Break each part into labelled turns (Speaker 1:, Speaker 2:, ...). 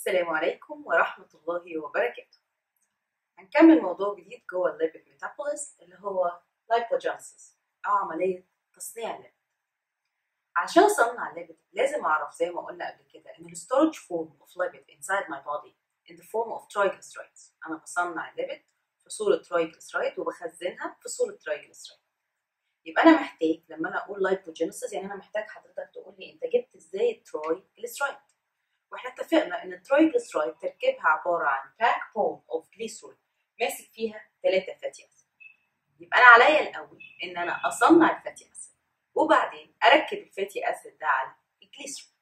Speaker 1: السلام عليكم ورحمة الله وبركاته. هنكمل موضوع جديد جوه الليبيد ميتابوليزم اللي هو لايبوجينيسيس أو عملية تصنيع الليبيد. عشان أصنع الليبيد لازم أعرف زي ما قلنا قبل كده إن الستورج فورم of lipid inside my body in the form of triglycerides. أنا بصنع الليبيد في صورة ترايجليسرايد وبخزنها في صورة ترايجليسرايد. يبقى أنا محتاج لما أنا أقول لايبوجينيسيس يعني أنا محتاج حضرتك تقول لي أنت جبت إزاي الترايجليسرايد؟ واحنا اتفقنا ان الترايجليسرايد تركيبها عباره عن باك بون اوف جليسرول ماسك فيها 3 فاتي اسيد. يبقى انا عليا الاول ان انا اصنع الفاتي اسيد وبعدين اركب الفاتي اسيد ده على الجليسرول.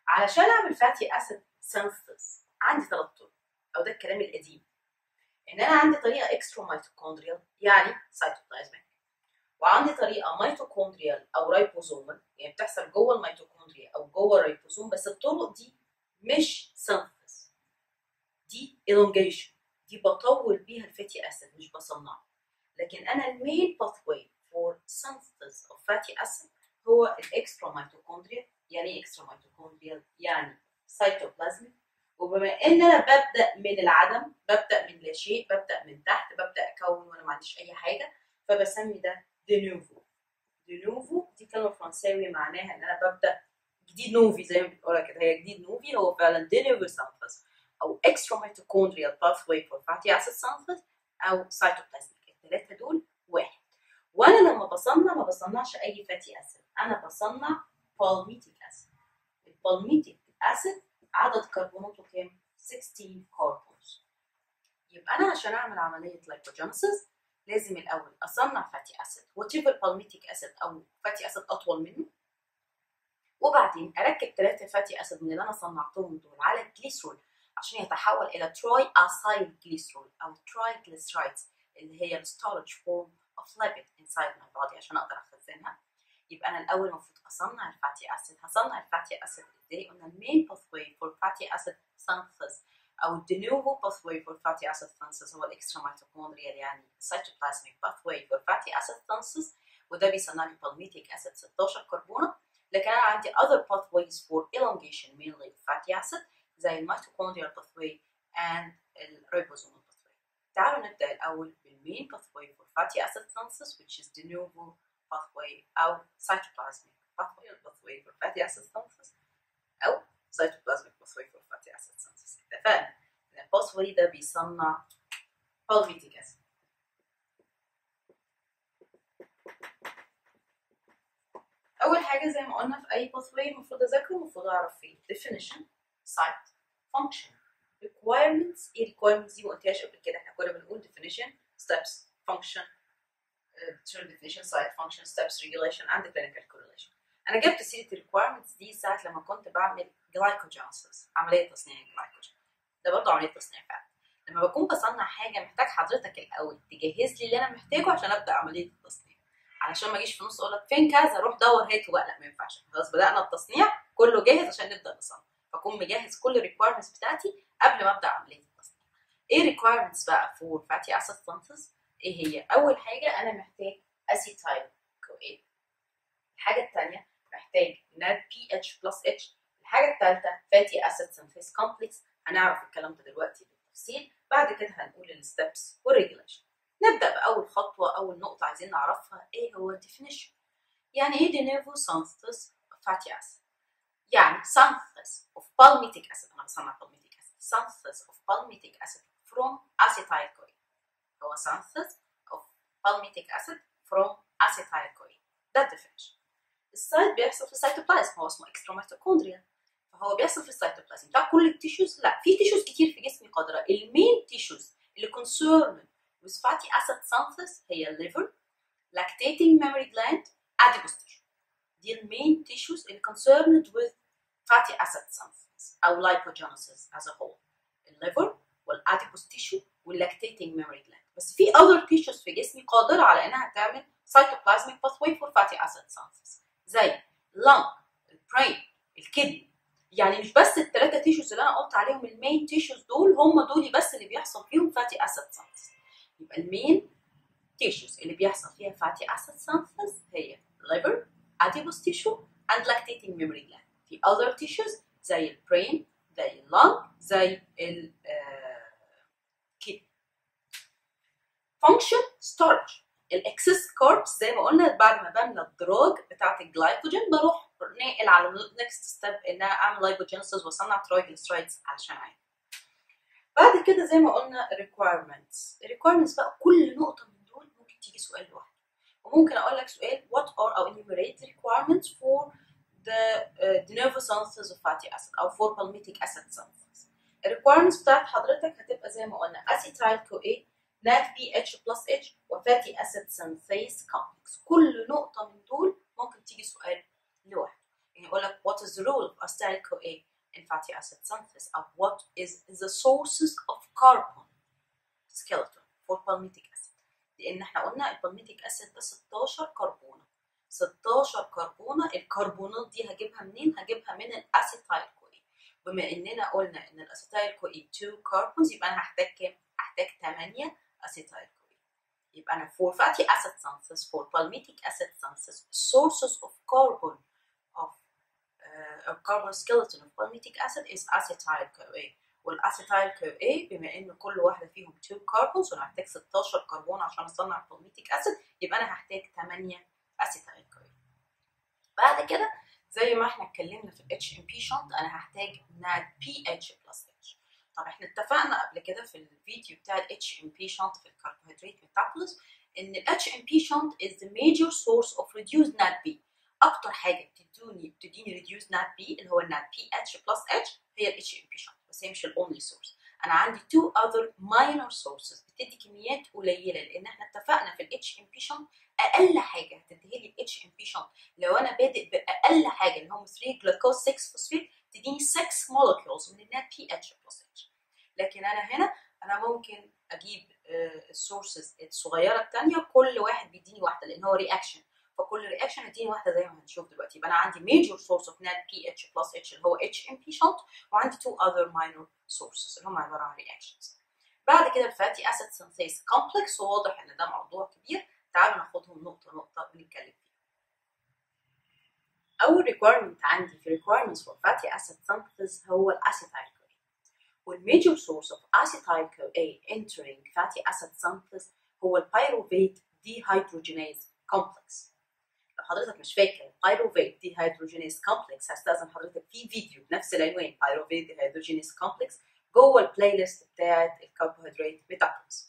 Speaker 1: علشان اعمل فاتي اسيد سينثيز عندي 3 طرق، او ده الكلام القديم، ان انا عندي طريقه اكسترا ميتوكوندريال يعني سيتوبلازميك، وعندي طريقه ميتوكوندريال او رايبوزومال يعني بتحصل جوه الميتوكوندريا او جوه الريبوزوم، بس الطرق دي مش سينثيز، دي elongation، دي بطول بيها الفاتي اسيد مش بصنعه. لكن انا المين باثواي فور synthesis of fatty acid هو الاكسترا ميتوكوندريا. يعني ايه اكسترا ميتوكوندريا؟ يعني سيتوبلازميك. وبما ان انا ببدا من العدم، ببدا من لا شيء، ببدا من تحت، ببدا اكون وانا ما عنديش اي حاجه، فبسمي ده دي نوفو. دي نوفو دي كلمه فرنساوي معناها ان انا ببدا جديد نوفي، زي ما بنقولها كده، هي جديد نوفي، هو فعلا دي نوفو سينثيز او اكسترا ميتوكوندريال باثواي فور فاتي اسيد سينثيز او سيتوبلازميك. الثلاثه دول واحد. وانا لما بصنع ما بصنعش اي فاتي اسيد، انا بصنع بالميتيك اسيد. البالميتيك اسيد عدد كربوناته كام؟ 16 كربونز. يبقى انا عشان اعمل عمليه لايبوجينيسيس لازم الاول اصنع فاتي اسيد وات ايفر بالميتيك اسيد او فاتي اسيد اطول منه، وبعدين اركب 3 فاتي اسيد من اللي انا صنعتهم دول على الجليسرول عشان يتحول الى تراي اسايل جليسرول او ترايجليسرايدز اللي هي الستورج فورم اوف ليبيد انسايد ماي بودي عشان اقدر اخزنها. يبقى انا الاول المفروض اصنع الفاتي اسيد. هصنع الفاتي اسيد ازاي؟ قلنا المين باثواي فور فاتي اسيد سينثيز او الدينوفو باثواي فور فاتي اسيد سينثيز هو الاكسترا ميتوكوندريال يعني السيتوبلازميك باثواي فور فاتي اسيد سينثيز، وده بيصنع لي بالميتيك اسيد 16 كربونه. لكن انا عندي other pathways for elongation mainly fatty acid زي الميتوكوندريال pathway and الريبوزومال pathway. تعالوا نبدا الاول بالمين pathway for fatty acid synthesis which is de novo pathway او cytoplasmic pathway for fatty acid synthesis او cytoplasmic pathway for fatty acid synthesis. اتفقنا ان الباثواي ده بيصنع palmitic acid. أول حاجة زي ما قلنا في أي باثواي المفروض أذاكره، المفروض أعرف فيه definition, site, function, requirements. إيه requirements دي ما قلتهاش قبل كده، إحنا كنا بنقول definition, steps, function, definition, site, function, steps, regulation and clinical correlation. أنا جبت سيرة requirements دي ساعة لما كنت بعمل glycogenesis، عملية تصنيع الجلايكوجين. ده برضه عملية تصنيع فعلا. لما بكون بصنع حاجة محتاج حضرتك الأول تجهز لي اللي أنا محتاجه عشان أبدأ عملية التصنيع. علشان ما اجيش في النص اقول لك فين كذا روح دور هات ولا ما ينفعش. خلاص بدانا التصنيع كله جاهز عشان نبدا نصنع، فاكون مجهز كل الريكويرمنتس بتاعتي قبل ما ابدا عمليه التصنيع. ايه ريكويرمنتس بقى فور فاتي اسيد سينثيز؟ ايه هي؟ اول حاجه انا محتاج اسيتايل كوين. الحاجه الثانيه محتاج ناد بي اتش بلس اتش. الحاجه الثالثه فاتي اسيد سينثيز كومبلكس. هنعرف الكلام ده دلوقتي بالتفصيل. بعد كده هنقول الستبس والريجوليشن. نبدأ بأول خطوة، أول نقطة عايزين نعرفها إيه هو definition. يعني إيه de novo synthesis of fatty acid؟ يعني synthesis of palmitic acid. أنا بصنع palmitic acid. synthesis of palmitic acid from acetyl-CoA. هو synthesis of palmitic acid from acetyl-CoA. ده definition. السايت بيحصل في السيتوبلازم، هو اسمه extra mitochondria، فهو بيحصل في السيتوبلازم بتاع كل التيشوز. لا، في تيشوز كتير في جسمي قادرة. المين تيشوز اللي concerned with fatty acid synthesis هي liver, lactating mammary gland, adipose tissue. دي المين tissues اللي concerned with fatty acid synthesis أو lipogenesis as a whole. الليفر والadipose tissue والlactating mammary gland. بس في other tissues في جسمي قادرة على إنها تعمل cytoplasmic pathway for fatty acid synthesis زي lung, البرين، الكدني. يعني مش بس الثلاثة تيشوز اللي أنا قلت عليهم المين تيشوز دول هم دول بس اللي بيحصل فيهم fatty acid synthesis. يبقى المين تيشوز اللي بيحصل فيها fatty acid synthesis هي liver, adipose tissue and lactating mammary gland. في other tissues زي البرين زي اللنج زي الكدني. فانكشن ستورج، الاكسس كاربس زي ما قلنا بعد ما بملى الدراج بتاعت الجلايكوجين بروح ناقل على النكست ستيب انها اعمل لايبوجينيسيس واصنع ترايجليسرايدز علشان اعمل. بعد كده زي ما قلنا requirements بقى كل نقطه من دول ممكن تيجي سؤال لوحده، وممكن اقول لك سؤال what are or enumerate the requirements for the de novo synthesis of fatty acid او for palmitic acid synthesis. الريكويرمنتس بتاعت حضرتك هتبقى زي ما قلنا acetyl CoA NADPH+H وفاتي اسيد سينثيز كومبلكس. كل نقطه من دول ممكن تيجي سؤال لوحده، يعني يقول لك what is the role of acetyl CoA in fatty acid synthesis or what is the sources of carbon skeleton for palmitic acid. لان احنا قلنا البالميتيك اسيد ده 16 كربونه، 16 كربونه. الكربونات دي هجيبها منين؟ هجيبها من الاسيتايل CoA. بما اننا قلنا ان الاسيتايل CoA 2 كربونز يبقى انا هحتاج كام؟ هحتاج 8 اسيتايل CoA. يبقى انا for fatty acid synthesis for palmitic acid synthesis sources of carbon carbon skeleton of palmitic acid is acetyl CoA. والاسيتايل CoA بما ان كل واحده فيهم 2 كربونز وانا هحتاج 16 كربون عشان اصنع البالميتيك اسيد، يبقى انا هحتاج 8 اسيتايل CoA. بعد كده زي ما احنا اتكلمنا في الاتش ام بي شنط انا هحتاج NADPH+H. طب احنا اتفقنا قبل كده في الفيديو بتاع الاتش ام بي شنط في الكربوهيدرات ميتابوليزم ان الاتش ام بي شنط is the major source of reduced NADP. اكتر حاجه بتديني reduced NADP اللي هو NADPH+H هي الاتش ام بي شنط، بس هي مش الاونلي سورس. انا عندي two other minor sources بتدي كميات قليله، لان احنا اتفقنا في الاتش ام بي شنط اقل حاجه هتديها لي الاتش ام بي شنط لو انا بادئ باقل حاجه اللي هم 3 جلوكوز 6 فوسفيت تديني 6 molecules من NADPH+H. لكن انا ممكن اجيب السورسز الصغيره الثانيه كل واحد بيديني واحده لان هو رياكشن، فكل رياكشن يديني واحده زي ما هنشوف دلوقتي. يبقى انا عندي major source of NADPH+H اللي هو HMP شنط، وعندي two other minor sources اللي هم عباره عن reactions. بعد كده الفاتي اسيد سينثيز كومبلكس، وواضح ان ده موضوع كبير، تعالوا ناخدهم نقطه نقطه ونتكلم فيها. اول requirement عندي في requirements for fatty acid synthesis هو الاسيتايل CoA. والميجور source of acetyl CoA entering fatty acid synthesis هو البيروفيت dehydrogenase complex. لو حضرتك مش فاكر البيروفيت dehydrogenase complex هستأذن حضرتك في فيديو بنفس العنوان pyrovate dehydrogenase complex جوه البلاي ليست بتاعت الكربوهيدرات ميتابوليزم.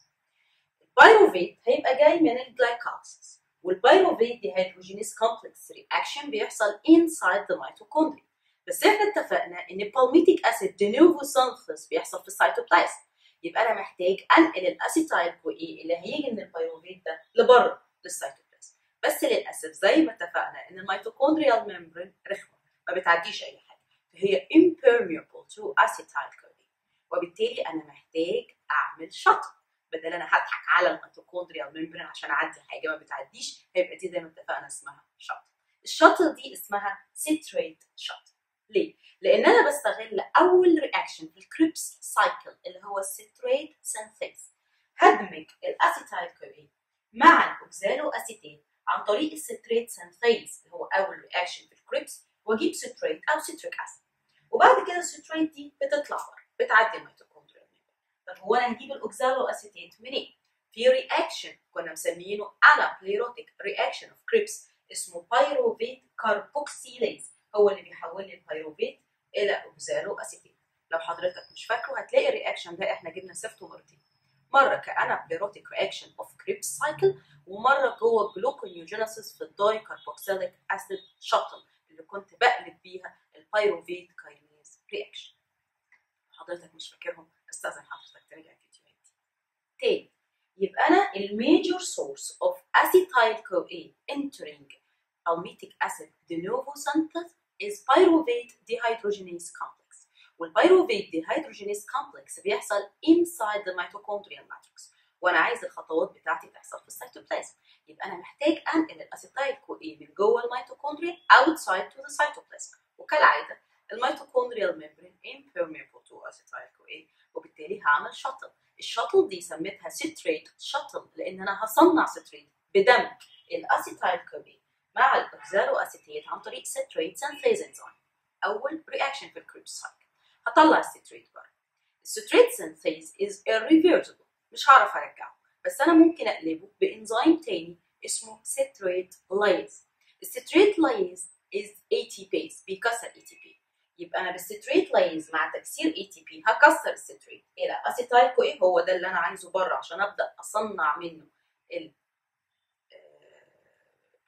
Speaker 1: البيروفيت هيبقى جاي من الجلايكوليسيس، والبيروفيت dehydrogenase complex reaction بيحصل inside the mitochondria. بس احنا اتفقنا ان البالميتيك اسيد دي نوفو سينثيس بيحصل في السيتوبلازم، يبقى انا محتاج انقل الاسيتايل CoA اللي هيجي من البيروفيت ده لبره للسيتوبلازم. بس للاسف زي ما اتفقنا ان الميتوكوندريال ميمبرين رخمه ما بتعديش اي حاجه، فهي impermeable to acetyl CoA، وبالتالي انا محتاج اعمل شطر. بدل انا هضحك على الميتوكوندريال ميمبرين عشان اعدي حاجه ما بتعديش، هيبقى دي زي ما اتفقنا اسمها شطر. الشطر دي اسمها citrate شطر. ليه؟ لان انا بستغل اول رياكشن في الكريبس سايكل اللي هو السيتريت سينثيز، هدمج الاسيتايل CoA مع الاوكزالو اسيتيت عن طريق السيتريت سينثيز اللي هو اول رياكشن في الكريبس، واجيب سيتريت او سيتريك اسيد. وبعد كده السيتريت دي بتطلع بره بتعدي الميتوكوندريال. طب هو انا هجيب الاوكزالو اسيتيت منين؟ في رياكشن كنا مسمينه انابليروتيك رياكشن اوف كريبس اسمه بايروفيت كاربوكسيليز، هو اللي بيحول لي البيروفيت الى اوكزالو اسيتيت. لو حضرتك مش فاكره هتلاقي الرياكشن ده احنا جبنا سيرته مرتين، مره كانابليروتيك رياكشن اوف كريبس سايكل، ومره جوه جلوكونيوجينيسيس في الداي كاربوكسيليك اسيد شاتل اللي كنت بقلب بيها البيروفيت كاينيز رياكشن. حضرتك مش فاكرهم استاذن حضرتك تراجع الفيديوهات دي تاني. يبقى انا الميجور سورس اوف اسيتايل CoA entering palmitic acid de novo synthesis is pyruvate dehydrogenase complex. والpyruvate dehydrogenase complex بيحصل inside the mitochondrial matrix، وانا عايز الخطوات بتاعتي تحصل في السيتوبلازم. يبقى انا محتاج انقل الاسيتايل CoA من جوه الميتوكوندريا outside to the cytoplasm، وكالعاده الميتوكوندريال ميمبرين impermeable to acetyl CoA، وبالتالي هعمل شطل. الشطل دي سميتها citrate شطل لان انا هصنع citrate بدمج الاسيتايل CoA مع الاوكزالو اسيتيت عن طريق citrate synthase enzyme. اول رياكشن في الكريبس سايكل هطلع الستريت بره. الستريت سينثيز از irreversible، مش هعرف ارجعه، بس انا ممكن اقلبه بانزيم تاني اسمه ستريت لايز. الستريت لايز از ATPase، بيكسر ATP. يبقى انا بالستريت لايز مع تكسير ATP هكسر الستريت الى اسيتايل كو، هو ده اللي انا عايزه بره عشان ابدا اصنع منه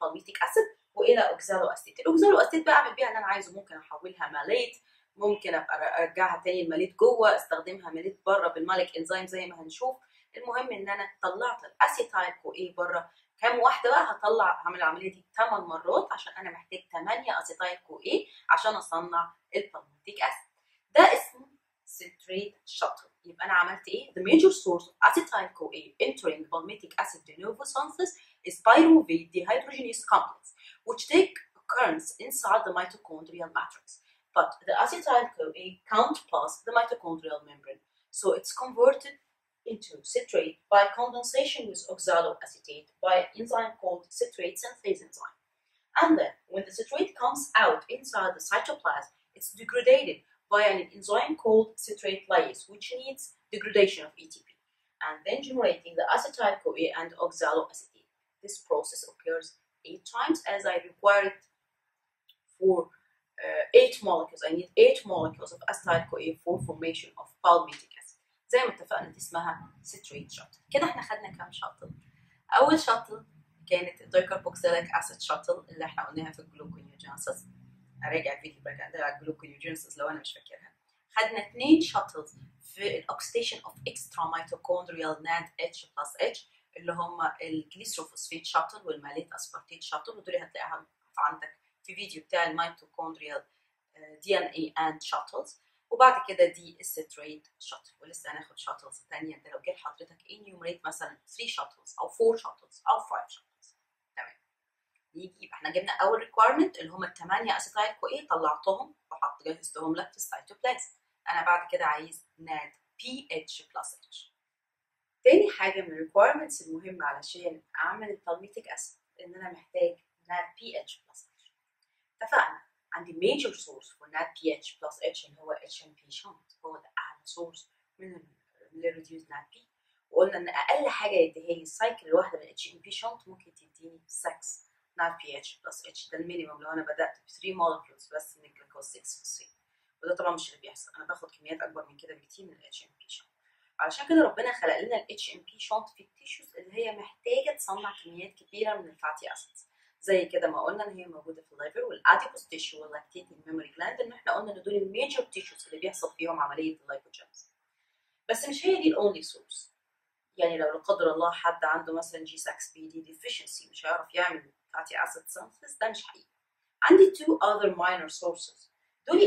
Speaker 1: البالميتيك اسيد، والى اوكزالو اسيد. الاوكزالو اسيد بقى اعمل بيها اللي انا عايزه، ممكن احولها ماليت، ممكن ابقى ارجعها تاني الماليت جوه، استخدمها ماليت بره بالمالك انزيم زي ما هنشوف. المهم ان انا طلعت الاسيتايل كو بره. كام واحده بقى هعمل العمليه دي 8 مرات عشان انا محتاج 8 اسيتايل كو عشان اصنع البالميتيك اسيد. ده اسمه citrate shuttle. يبقى انا عملت ايه؟ The major source of acetyl CoA entering palmitic acid de novo synthesis is pyruvate dehydrogenase complex, which take occurrence inside the mitochondrial matrix. But the acetyl CoA can't pass the mitochondrial membrane, so it's converted into citrate by condensation with oxaloacetate by an enzyme called citrate synthase enzyme. And then, when the citrate comes out inside the cytoplasm, it's degraded by an enzyme called citrate lyase, which needs degradation of ATP, and then generating the acetyl CoA and oxaloacetate. This process occurs 8 times, as I require it for 8 molecules. I need 8 molecules of acetyl CoA for formation of palmitic acid. زي ما اتفقنا دي اسمها citrate shuttle. كده احنا خدنا كام شطل؟ أول شطل كانت الدايكربوكسيليك أسيد شطل اللي احنا قلناها في الجلوكونيوجينيسيس. اراجع الفيديو بقى كده على الجلوكونيوجينيسيس لو انا مش فاكرها. خدنا 2 شاتلز في الاكسيديشن اوف اكسترا ميتوكوندريال ناد اتش بلس اتش اللي هم الجليسروفوسفيت شاتل والماليت اسبارتيت شاتل، ودول هتلاقيها عندك في فيديو بتاع الميتوكوندريال دي ان اي اند شاتلز. وبعد كده دي الستريت شاتل، ولسه هناخد شاتلز ثانيه. انت لو جيت حضرتك انيومريت مثلا 3 شاتلز او 4 شاتلز او 5 شاتلز، تمام. يبقى احنا جبنا اول ريكويرمنت اللي هم ال8 اسيتايل كو طلعتهم جهزتهم لك في السيتوبلازم. انا بعد كده عايز ناد بي اتش بلس اتش. تاني حاجه من الريكويرمنتس المهمه علشان اعمل البالميتيك اسيد ان انا محتاج ناد بي اتش بلس اتش. اتفقنا عندي ميجر سورس فور ناد بي اتش بلس اتش اللي هو اتش ام بي شنت، هو ده اعلى سورس من الريديوز ناد بي. وقلنا ان اقل حاجه يديها لي السايكل الواحده من اتش ام بي شنت ممكن تديني 6 ناد بي اتش بلس اتش. ده المينيمم لو انا بدات ب 3 مولكيولز بس من الجلوكوز 6 فوسفيت، وده طبعا مش اللي بيحصل. انا باخد كميات اكبر من كده بكتير من الاتش ام بي شنت. علشان كده ربنا خلق لنا الاتش ام بي شنت في التيشوز اللي هي محتاجه تصنع كميات كبيره من الفاتي اسيدز. زي كده ما قلنا ان هي موجوده في الليفر والاديبوس تيشو واللاكتيتنج ميموري جلاند، ان احنا قلنا ان دول الميجر تيشوز اللي بيحصل فيهم عمليه اللايبوجينيسيس. بس مش هي دي الاونلي سورس. يعني لو لا قدر الله حد عنده مثلا جي 6 بي دي ديفيشنسي مش هيعرف يعمل fatty acid synthesis، ده مش حقيقي. عندي 2 other minor sources، دول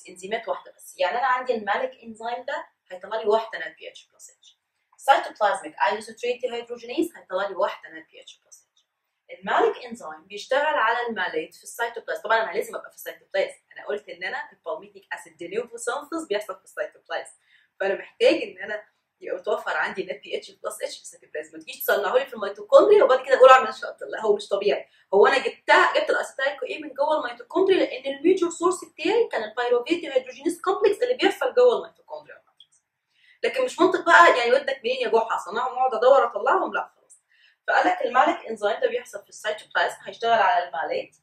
Speaker 1: انزيمات واحده بس. يعني انا عندي المالك انزيم ده هيطلع لي واحده ناد بي اتش بلس اتش. سيتوبلازميك ايزوسيتريت ديهيدروجينيز هيطلع لي واحده ناد بي اتش بلس اتش. المالك انزيم بيشتغل على الماليت في السيتوبلازم. طبعا انا لازم ابقى في السيتوبلازم، انا قلت ان انا البالميتيك اسيد دي نوفو سينثيز بيحصل في السيتوبلازم، فانا محتاج ان انا يبقى متوفر عندي ناد بي اتش بلس اتش في السيتوبلازم. ما تجيش تصنعوا لي في الميتوكوندريا وبعد كده اقول اعمل شطل، لا هو مش طبيعي. هو انا جبت الاسيتايل كو من جوه الميتوكوندريا لان الميجور سورس بتاعي كان البيروفيت ديهيدروجينيز كومبلكس اللي بيحصل جوه الميتوكوندريا ماتريكس. لكن مش منطق بقى يعني ودك منين يا جحا اصنعهم واقعد ادور اطلعهم، لا خلاص. فقال لك المالك انزيم ده بيحصل في السيتوبلازم، هيشتغل على الماليت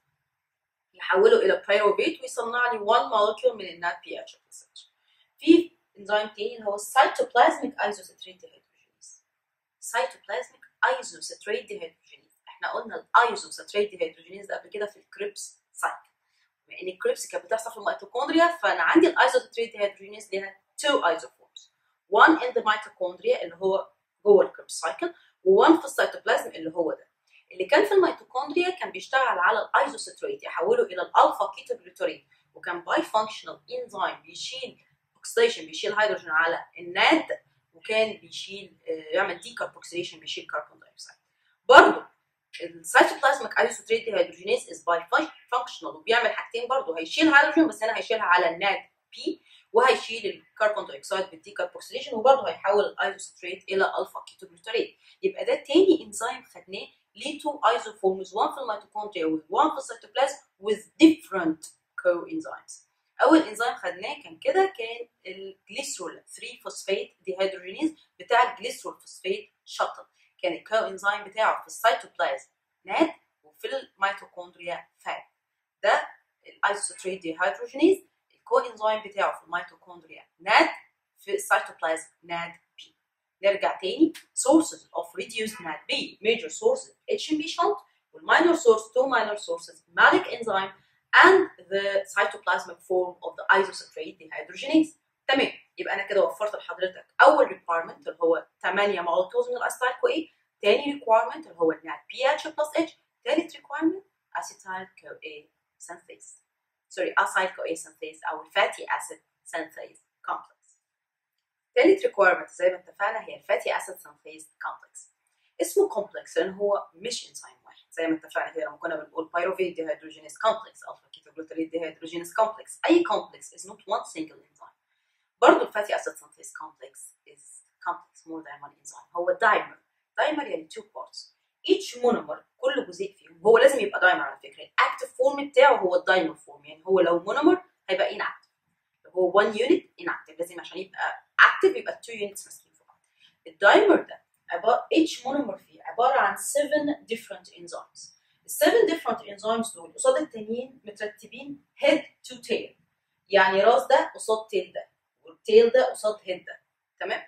Speaker 1: يحوله الى بيروفيت ويصنع لي 1 مولكيول من الناد بي اتش بلس اتش. في انزيم تاني اللي هو السيتوبلازميك ايزوسيتريت ديهيدروجينيز. سيتوبلازميك ايزوسيتريت ديهيدروجينيز، احنا قلنا الايزوسيتريت ديهيدروجينيز ده قبل كده في الكريبس سايكل. بما ان الكريبس كانت بتحصل في الميتوكوندريا، فانا عندي الايزوسيتريت ديهيدروجينيز ليها 2 ايزوفورمز، 1 in the mitochondria اللي هو جوه الكريبس سايكل، و1 في السيتوبلازم اللي هو ده. اللي كان في الميتوكوندريا كان بيشتغل على الايزوسيتريت يحوله الى الالفا كيتوجلوترين، وكان باي فانكشنال انزيم بيشيل اوكسيديشن، بيشيل هيدروجين على الناد، وكان بيشيل يعمل ديكاربوكسيليشن، بيشيل كربون دايوكسيد. برضه السيتوبلازميك ايزوسيتريت ديهيدروجينيز از باي فانكشنال وبيعمل حاجتين برضه، هيشيل هيدروجين بس هنا هيشيلها على الناد بي، وهيشيل الكربون دايوكسيد بالديكاربوكسيليشن، وبرضه هيحول الايزوسيتريت الى الفا كيتوجلوترين. يبقى ده تاني انزيم خدناه ليه 2 ايزوفورمز، 1 في الميتوكوندريا و1 في السيتوبلازم with different coenzymes. اول انزيم خدناه كان كده، كان الجليسرول 3 فوسفات ديهيدروجينيز بتاع الجليسرول فوسفات شطل. كان الكو انزيم بتاعه في السيتوبلازم ناد، وفي الميتوكوندريا فات. ده الايزوستريت ديهيدروجينيز. الكو انزيم بتاعه في الميتوكوندريا ناد، في السيتوبلازم ناد بي. نرجع تاني. sources of reduced NADP major sources HMB shunt والminor source two minor sources malic enzyme and the cytoplasmic form of the isocytrate dehydrogenase. تمام، يبقى انا كده وفرت لحضرتك اول requirement اللي هو 8 molecules من الاسيتايل كو اي، تاني requirement اللي هو NADPH plus H، تالت requirement acetyl CoA synthase. سوري acyl CoA synthase او fatty acid synthase complex. تالت requirement زي ما اتفقنا هي الفاتي اسيد سينثيز كومبلكس. اسمه كومبلكس لان هو مش انزيم واحد، زي ما اتفقنا كده لما كنا بنقول بايروفيت ديهيدروجينيز كومبلكس، الفا كيتوجلوتاريت ديهيدروجينيز كومبلكس. اي كومبلكس is not one single enzyme. برضه الفاتي اسيد سينثيز كومبلكس is complex more than one enzyme. هو دايمر. دايمر يعني two parts. each monomer كل جزيء فيهم هو لازم يبقى دايمر على فكره. الاكتف فورم بتاعه هو الدايمر فورم، يعني هو لو مونومر هيبقى inactive. هو 1 unit inactive، لازم عشان يبقى active يبقى 2 units ماسكين في بعض. الدايمر ده عباره each monomer فيه عباره عن 7 different enzymes. ال 7 different enzymes دول قصاد التانيين مترتبين head to tail، يعني راس ده قصاد تيل ده، والتيل ده قصاد هيد ده. تمام؟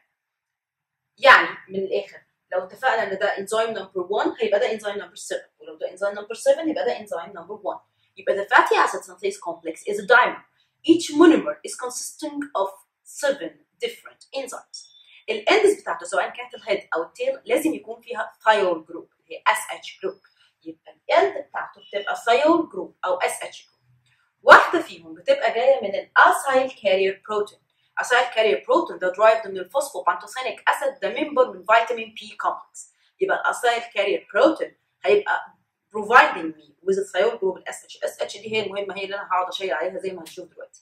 Speaker 1: يعني من الاخر لو اتفقنا ان ده انزيم نمبر 1 هيبقى ده انزيم نمبر 7، ولو ده انزيم نمبر 7 يبقى ده انزيم نمبر 1. يبقى the fatty acid synthase complex is a dimer. Each monomer is consisting of 7 different enzymes. الاندز بتاعته سواء كانت الهيد او التيل لازم يكون فيها ثايول جروب اللي هي SH جروب. يبقى الاند بتاعته بتبقى ثايول جروب او SH جروب. واحده فيهم بتبقى جايه من الاسايل كارير بروتين. اسايل كارير بروتين ده درايفد من الفوسفوبانتوثينيك اسيد، ده ممبر من فيتامين بي كومبلكس. يبقى الاسايل كارير بروتين هيبقى providing me with a thiol group SH. SH دي هي المهمه، هي اللي انا هقعد اشير عليها زي ما هنشوف دلوقتي.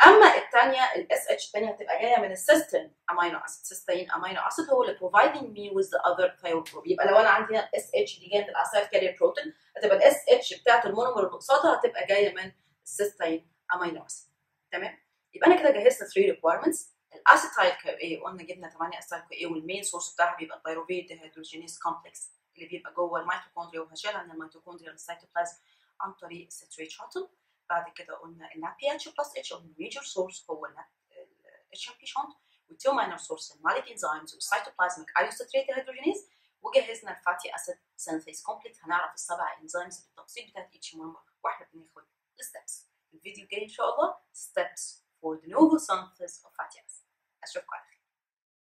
Speaker 1: اما الثانيه الاس اتش الثانيه هتبقى جايه من السيستين امينو اسيد. سيستين امينو اسيد هو اللي providing me with the other thiol group. يبقى لو انا عندي اس اتش دي جايه من الاسايل كارير بروتين، هتبقى الاس اتش بتاعت المونومر اللي قصادها هتبقى جايه من السيستين امينو اسيد. تمام؟ يبقى انا كده جهزت 3 ريكويرمنتس. الاسيتايل كو اي قلنا جبنا 8 اسيتايل كو اي، والمين سورس بتاعها بيبقى البيروفيت ديهيدروجينيز كومبلكس اللي بيبقى جوه الميتوكوندريا، وهشيلها من الميتوكوندريا للسيتوبلازم عن طريق الستريت شاتل. بعد كده قلنا ال NADPH plus H قلنا الميجر سورس هو ال HMP shunt، والتو ماينر سورس الماليك انزيمز والسيتوبلازميك ايزوستريت ديهيدروجينيز، وجهزنا الفاتي اسيد سينثيز كومبلكس. هنعرف السبع انزيمز بالتفصيل بتاعت each monomer واحنا بناخد الستبس. الفيديو الجاي ان شاء الله steps for the Novo synthesis of fatty acids. اشوفكم على خير.